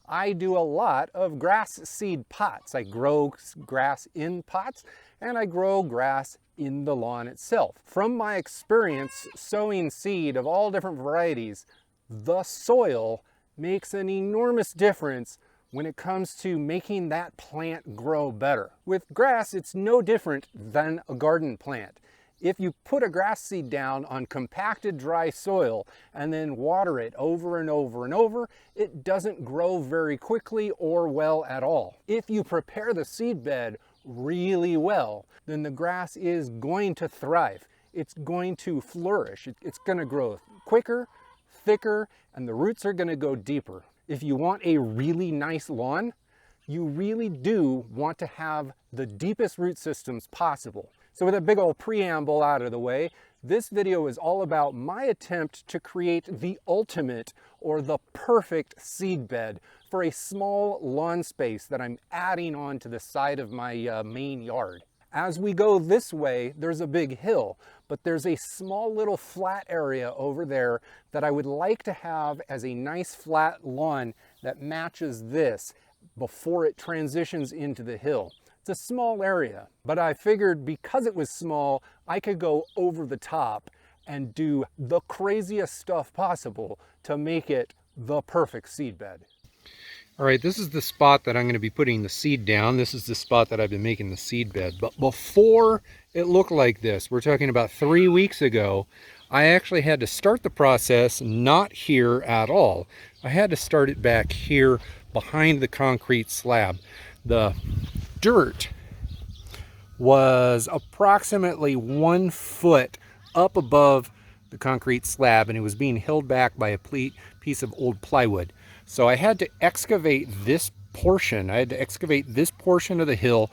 I do a lot of grass seed pots. I grow grass in pots and I grow grass in the lawn itself. From my experience sowing seed of all different varieties, the soil makes an enormous difference when it comes to making that plant grow better. With grass, it's no different than a garden plant. If you put a grass seed down on compacted dry soil and then water it over and over and over, it doesn't grow very quickly or well at all. If you prepare the seed bed really well, then the grass is going to thrive. It's going to flourish. It's going to grow quicker, thicker, and the roots are going to go deeper. If you want a really nice lawn, you really do want to have the deepest root systems possible. So with a big old preamble out of the way, this video is all about my attempt to create the ultimate or the perfect seed bed for a small lawn space that I'm adding on to the side of my main yard. As we go this way, there's a big hill, but there's a small little flat area over there that I would like to have as a nice flat lawn that matches this before it transitions into the hill. It's a small area, but I figured because it was small, I could go over the top and do the craziest stuff possible to make it the perfect seed bed. All right, this is the spot that I'm going to be putting the seed down. This is the spot that I've been making the seed bed. But before it looked like this, we're talking about 3 weeks ago, I actually had to start the process not here at all. I had to start it back here behind the concrete slab. The dirt was approximately 1 foot up above the concrete slab, and it was being held back by a piece of old plywood. So I had to excavate this portion. I had to excavate this portion of the hill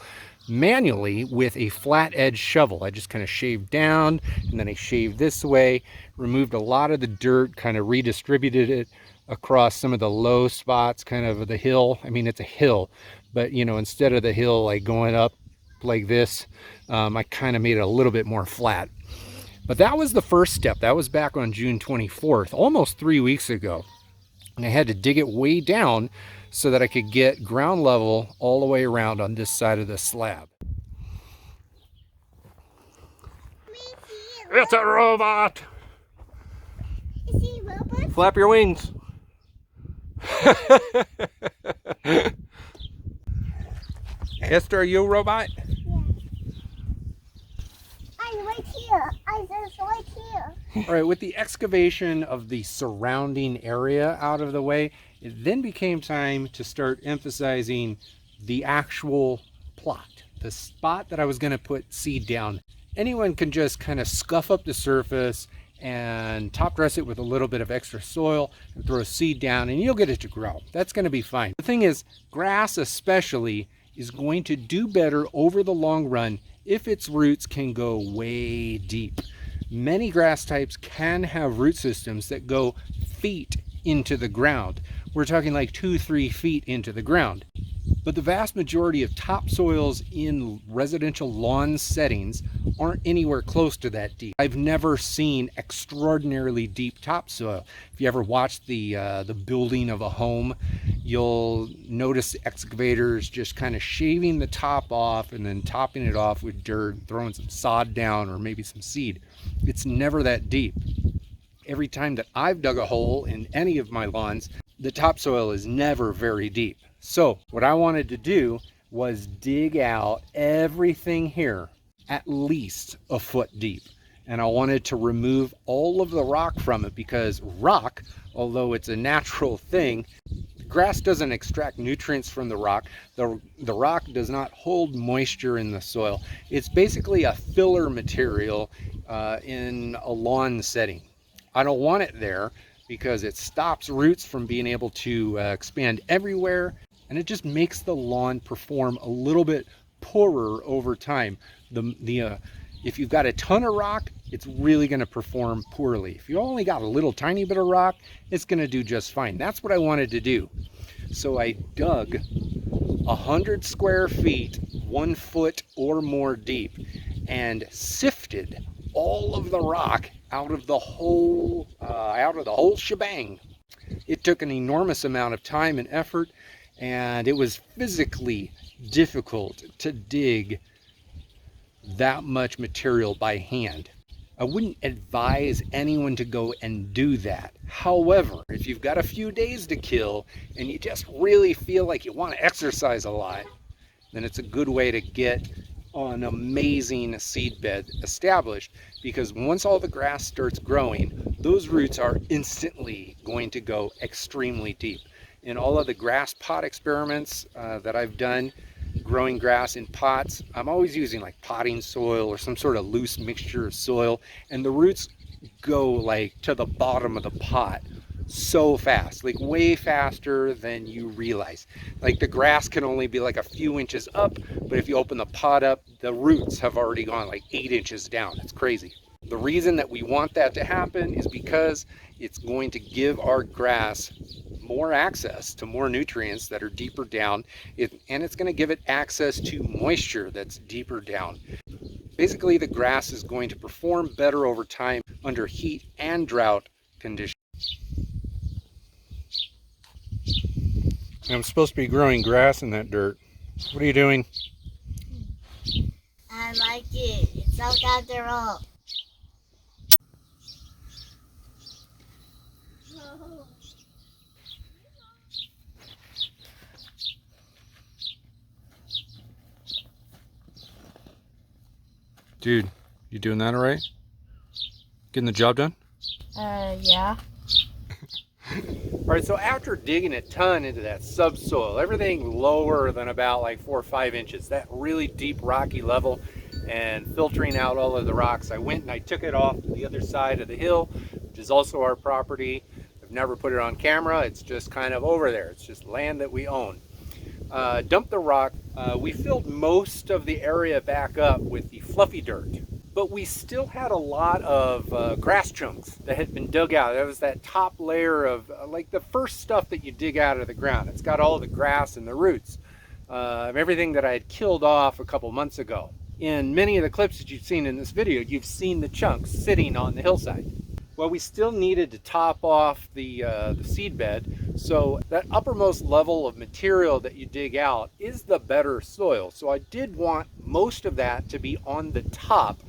manually with a flat edge shovel. I just kind of shaved down, and then I shaved this way, removed a lot of the dirt, kind of redistributed it across some of the low spots kind of the hill. I mean, it's a hill, but you know, instead of the hill like going up like this, I kind of made it a little bit more flat. But that was the first step. That was back on June 24th, almost 3 weeks ago. And I had to dig it way down so that I could get ground level all the way around on this side of the slab. It's a robot! Is he a robot? Flap your wings. Esther, are you a robot? Yeah. I'm right here. I'm just right here. All right, with the excavation of the surrounding area out of the way, it then became time to start emphasizing the actual plot, the spot that I was going to put seed down. Anyone can just kind of scuff up the surface and top dress it with a little bit of extra soil and throw seed down and you'll get it to grow. That's going to be fine. The thing is, grass especially is going to do better over the long run if its roots can go way deep. Many grass types can have root systems that go feet into the ground. We're talking like 2-3 feet into the ground. But the vast majority of topsoils in residential lawn settings aren't anywhere close to that deep. I've never seen extraordinarily deep topsoil. If you ever watched the building of a home, you'll notice the excavators just kind of shaving the top off and then topping it off with dirt, throwing some sod down or maybe some seed. It's never that deep. Every time that I've dug a hole in any of my lawns, the topsoil is never very deep. So what I wanted to do was dig out everything here at least a foot deep. And I wanted to remove all of the rock from it because rock, although it's a natural thing, grass doesn't extract nutrients from the rock. The rock does not hold moisture in the soil. It's basically a filler material in a lawn setting. I don't want it there because it stops roots from being able to expand everywhere, and it just makes the lawn perform a little bit poorer over time. If you've got a ton of rock, it's really going to perform poorly. If you only got a little tiny bit of rock, it's going to do just fine. That's what I wanted to do. So I dug 100 square feet, 1 foot or more deep, and sifted all of the rock out of the whole shebang. It took an enormous amount of time and effort, and it was physically difficult to dig that much material by hand. I wouldn't advise anyone to go and do that. However, if you've got a few days to kill and you just really feel like you want to exercise a lot, then it's a good way to get an amazing seed bed established, because once all the grass starts growing, those roots are instantly going to go extremely deep. In all of the grass pot experiments that I've done, growing grass in pots, I'm always using like potting soil or some sort of loose mixture of soil, and the roots go like to the bottom of the pot so fast, like way faster than you realize. Like the grass can only be like a few inches up, but if you open the pot up, the roots have already gone like 8 inches down. It's crazy. The reason that we want that to happen is because it's going to give our grass more access to more nutrients that are deeper down, and it's going to give it access to moisture that's deeper down. Basically, the grass is going to perform better over time under heat and drought conditions. I'm supposed to be growing grass in that dirt. What are you doing? I like it. It's so comfortable. Dude, you doing that all right? Getting the job done? Yeah. All right, so after digging a ton into that subsoil, everything lower than about like 4 or 5 inches, that really deep rocky level, and filtering out all of the rocks, I went and I took it off the other side of the hill, which is also our property. I've never put it on camera. It's just kind of over there. It's just land that we own. Dumped the rock. We filled most of the area back up with the fluffy dirt, but we still had a lot of grass chunks that had been dug out. That was that top layer of like the first stuff that you dig out of the ground. It's got all the grass and the roots of everything that I had killed off a couple months ago. In many of the clips that you've seen in this video, you've seen the chunks sitting on the hillside. Well, we still needed to top off the seed bed, so that uppermost level of material that you dig out is the better soil. So I did want most of that to be on the top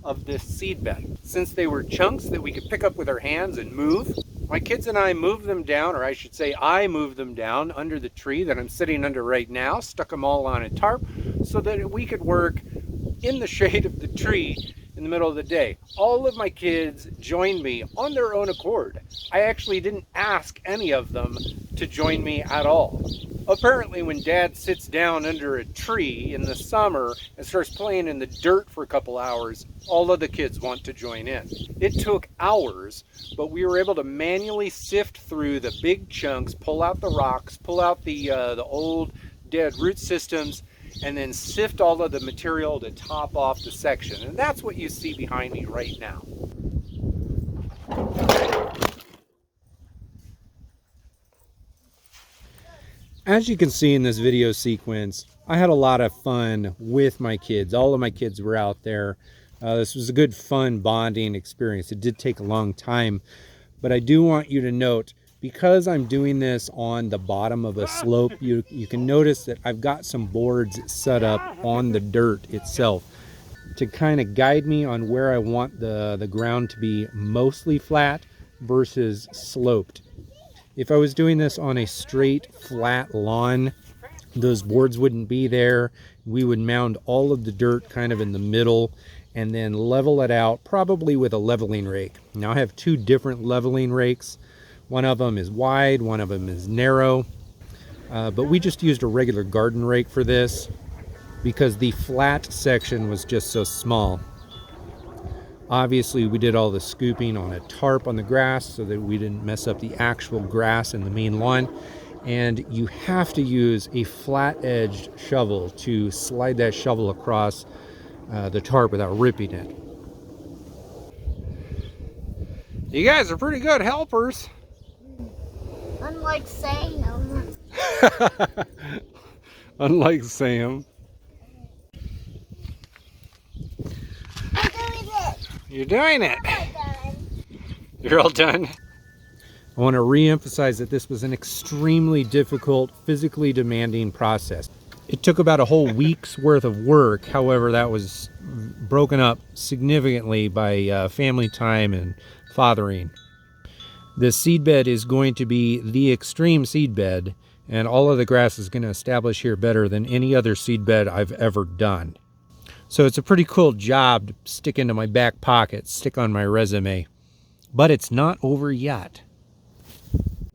of this seed bed. Since they were chunks that we could pick up with our hands and move, my kids and I moved them down, or I should say I moved them down under the tree that I'm sitting under right now, stuck them all on a tarp so that we could work in the shade of the tree in the middle of the day. All of my kids joined me on their own accord. I actually didn't ask any of them to join me at all. Apparently, when Dad sits down under a tree in the summer and starts playing in the dirt for a couple hours, all of the kids want to join in. It took hours, but we were able to manually sift through the big chunks, pull out the rocks, pull out the old dead root systems, and then sift all of the material to top off the section. And that's what you see behind me right now. As you can see in this video sequence, I had a lot of fun with my kids. All of my kids were out there. This was a good, fun bonding experience. It did take a long time, but I do want you to note, because I'm doing this on the bottom of a slope, you can notice that I've got some boards set up on the dirt itself to kind of guide me on where I want the ground to be mostly flat versus sloped. If I was doing this on a straight flat lawn, those boards wouldn't be there. We would mound all of the dirt kind of in the middle and then level it out, probably with a leveling rake. Now I have two different leveling rakes. One of them is wide, one of them is narrow, but we just used a regular garden rake for this because the flat section was just so small. Obviously, we did all the scooping on a tarp on the grass so that we didn't mess up the actual grass in the main lawn. And you have to use a flat-edged shovel to slide that shovel across the tarp without ripping it. You guys are pretty good helpers. Unlike Sam. Unlike Sam. I'm doing it. You're doing it. I'm done. You're all done. I want to re-emphasize that this was an extremely difficult, physically demanding process. It took about a whole week's worth of work. However, that was broken up significantly by family time and fathering. The seed bed is going to be the extreme seed bed, and all of the grass is going to establish here better than any other seed bed I've ever done. So it's a pretty cool job to stick into my back pocket, stick on my resume. But it's not over yet.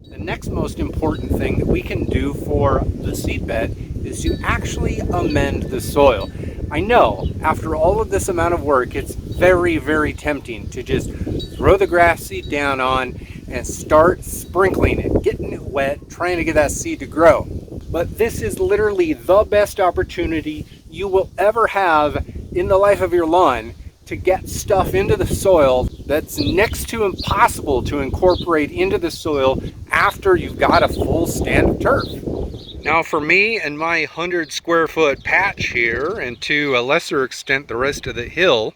The next most important thing that we can do for the seed bed is to actually amend the soil. I know after all of this amount of work, it's very, very tempting to just throw the grass seed down on and start sprinkling it, getting it wet, trying to get that seed to grow. But this is literally the best opportunity you will ever have in the life of your lawn to get stuff into the soil that's next to impossible to incorporate into the soil after you've got a full stand of turf. Now for me and my 100 square foot patch here, and to a lesser extent the rest of the hill,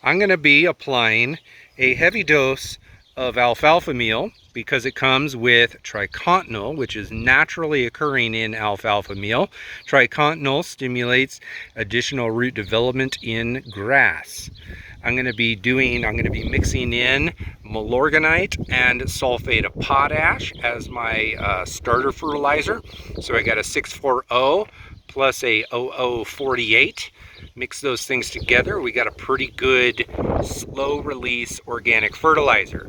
I'm going to be applying a heavy dose of alfalfa meal because it comes with tricontinol, which is naturally occurring in alfalfa meal. Tricontinol stimulates additional root development in grass. I'm going to be mixing in malorganite and sulfate of potash as my starter fertilizer. So I got a 6,4-0 plus a 0048. Mix those things together, we got a pretty good slow release organic fertilizer.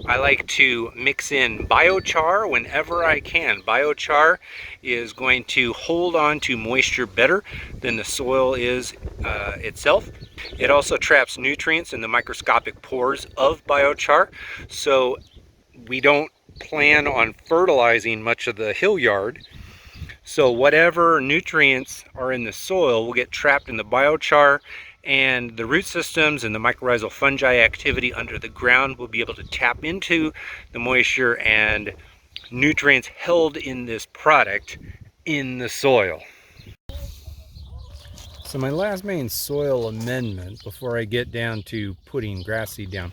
I like to mix in biochar whenever I can. Biochar is going to hold on to moisture better than the soil is itself. It also traps nutrients in the microscopic pores of biochar, so we don't plan on fertilizing much of the hill yard. So whatever nutrients are in the soil will get trapped in the biochar, and the root systems and the mycorrhizal fungi activity under the ground will be able to tap into the moisture and nutrients held in this product in the soil. So my last main soil amendment before I get down to putting grass seed down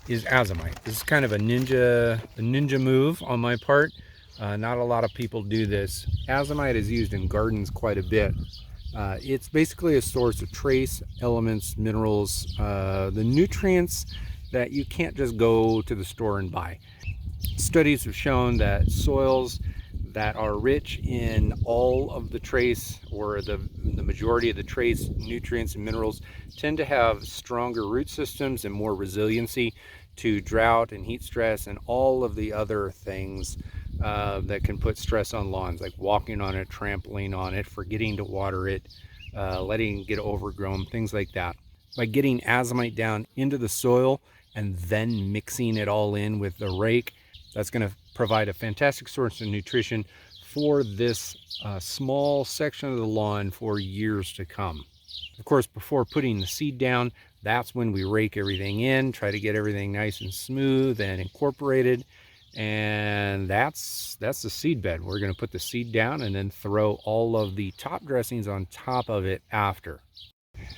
is azomite. This is kind of a ninja move on my part. Not a lot of people do this. Azomite is used in gardens quite a bit. It's basically a source of trace elements, minerals, the nutrients that you can't just go to the store and buy. Studies have shown that soils that are rich in all of the trace, or the majority of the trace nutrients and minerals, tend to have stronger root systems and more resiliency to drought and heat stress and all of the other things that can put stress on lawns, like walking on it, trampling on it, forgetting to water it, letting it get overgrown, things like that. By getting azomite down into the soil and then mixing it all in with the rake, that's going to provide a fantastic source of nutrition for this small section of the lawn for years to come. Of course, before putting the seed down, that's when we rake everything in, try to get everything nice and smooth and incorporated. And that's the seed bed. We're going to put the seed down and then throw all of the top dressings on top of it after.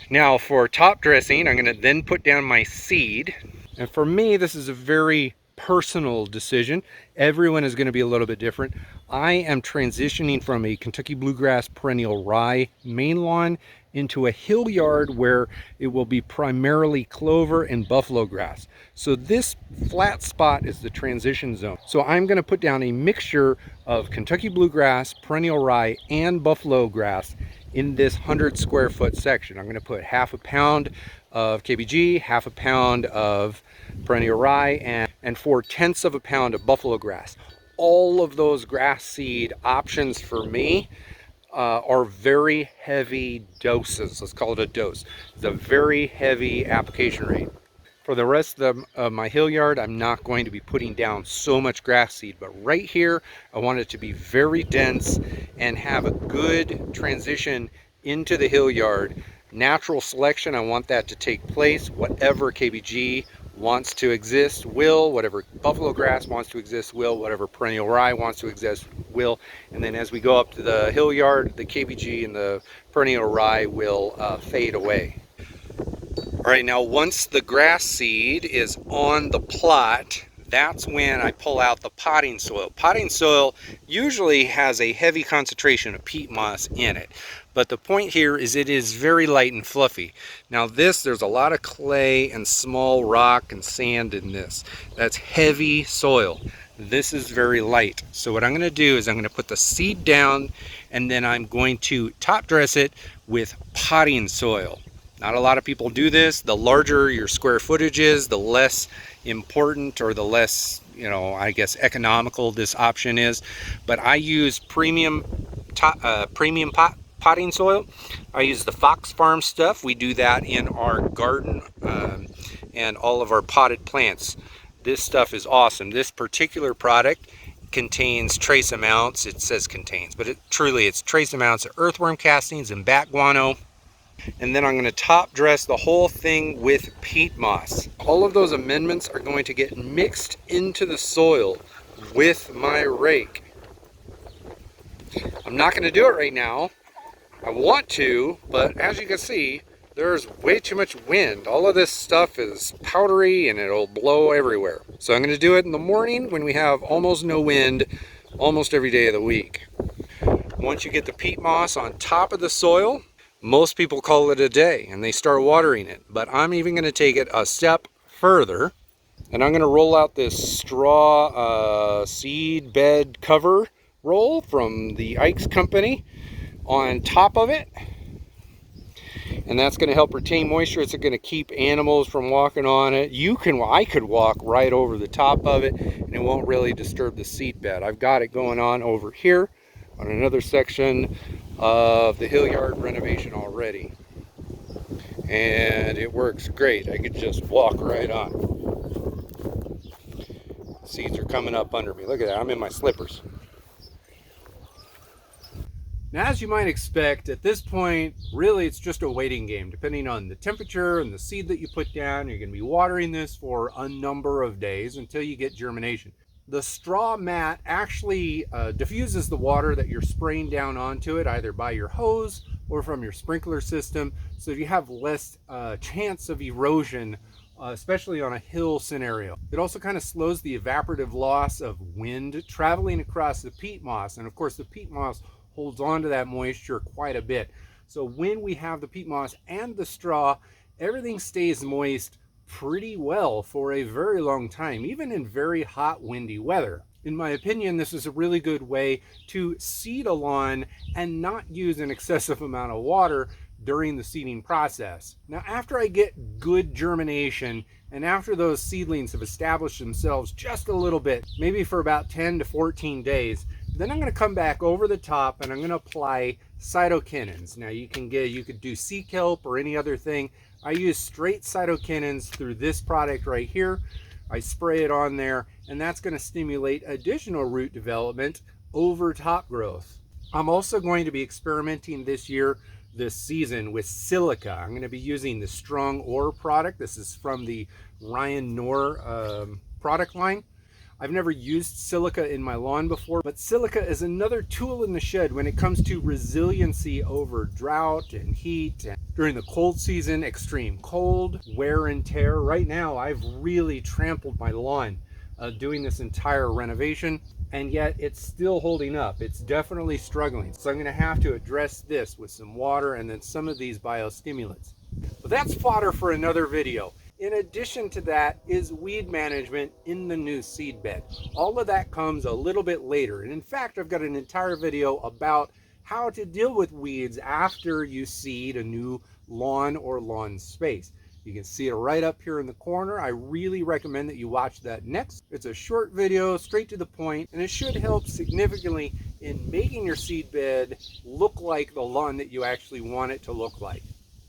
Now for top dressing, I'm going to then put down my seed. And for me, this is a very personal decision. Everyone is going to be a little bit different. I am transitioning from a Kentucky bluegrass perennial rye main lawn into a hill yard where it will be primarily clover and buffalo grass. So this flat spot is the transition zone. So I'm going to put down a mixture of Kentucky bluegrass, perennial rye, and buffalo grass in this 100 square foot section. I'm going to put half a pound of KBG, half a pound of perennial rye, and 4/10 of a pound of buffalo grass. All of those grass seed options for me are very heavy doses. Let's call it a dose. It's a very heavy application rate. For the rest of my hill yard, I'm not going to be putting down so much grass seed, but right here, I want it to be very dense and have a good transition into the hill yard. Natural selection, I want that to take place. Whatever KBG wants to exist will, whatever buffalo grass wants to exist will, whatever perennial rye wants to exist will, and then as we go up to the hill yard, the KBG and the perennial rye will fade away. All right, now once the grass seed is on the plot, that's when I pull out the potting soil. Potting soil usually has a heavy concentration of peat moss in it, but the point here is it is very light and fluffy. Now this, there's a lot of clay and small rock and sand in this. That's heavy soil. This is very light. So what I'm going to do is I'm going to put the seed down, and then I'm going to top dress it with potting soil. Not a lot of people do this. The larger your square footage is, the less important, or the less, I guess, economical this option is. But I use premium potting soil. I use the Fox Farm stuff. We do that in our garden and all of our potted plants. This stuff is awesome. This particular product contains trace amounts, it says contains, but it's trace amounts of earthworm castings and bat guano. And then I'm going to top dress the whole thing with peat moss. All of those amendments are going to get mixed into the soil with my rake. I'm not going to do it right now. I want to, but as you can see, there's way too much wind. All of this stuff is powdery and it'll blow everywhere. So I'm going to do it in the morning when we have almost no wind, almost every day of the week. Once you get the peat moss on top of the soil, most people call it a day and they start watering it. But I'm even going to take it a step further, and I'm going to roll out this straw seed bed cover roll from the Ike's company on top of it. And that's going to help retain moisture. It's going to keep animals from walking on it. I could walk right over the top of it and it won't really disturb the seed bed. I've got it going on over here on another section of the hill yard renovation already. And it works great. I could just walk right on. Seeds are coming up under me. Look at that, I'm in my slippers. Now, as you might expect, at this point, really it's just a waiting game. Depending on the temperature and the seed that you put down, you're going to be watering this for a number of days until you get germination. The straw mat actually diffuses the water that you're spraying down onto it, either by your hose or from your sprinkler system, so you have less chance of erosion, especially on a hill scenario. It also kind of slows the evaporative loss of wind traveling across the peat moss, and of course the peat moss holds on to that moisture quite a bit. So when we have the peat moss and the straw, everything stays moist pretty well for a very long time, even in very hot, windy weather. In my opinion, this is a really good way to seed a lawn and not use an excessive amount of water during the seeding process. Now, after I get good germination and after those seedlings have established themselves just a little bit, maybe for about 10 to 14 days, then I'm going to come back over the top and I'm going to apply cytokinins. Now you could do sea kelp or any other thing. I use straight cytokinins through this product right here. I spray it on there, and that's going to stimulate additional root development over top growth. I'm also going to be experimenting this season with silica. I'm going to be using the Strong Ore product. This is from the Ryan Knorr product line. I've never used silica in my lawn before, but silica is another tool in the shed when it comes to resiliency over drought and heat. And during the cold season, extreme cold, wear and tear. Right now, I've really trampled my lawn doing this entire renovation, and yet it's still holding up. It's definitely struggling. So I'm going to have to address this with some water and then some of these biostimulants. But that's fodder for another video. In addition to that is weed management in the new seed bed. All of that comes a little bit later. And in fact, I've got an entire video about how to deal with weeds after you seed a new lawn or lawn space. You can see it right up here in the corner. I really recommend that you watch that next. It's a short video, straight to the point, and it should help significantly in making your seed bed look like the lawn that you actually want it to look like.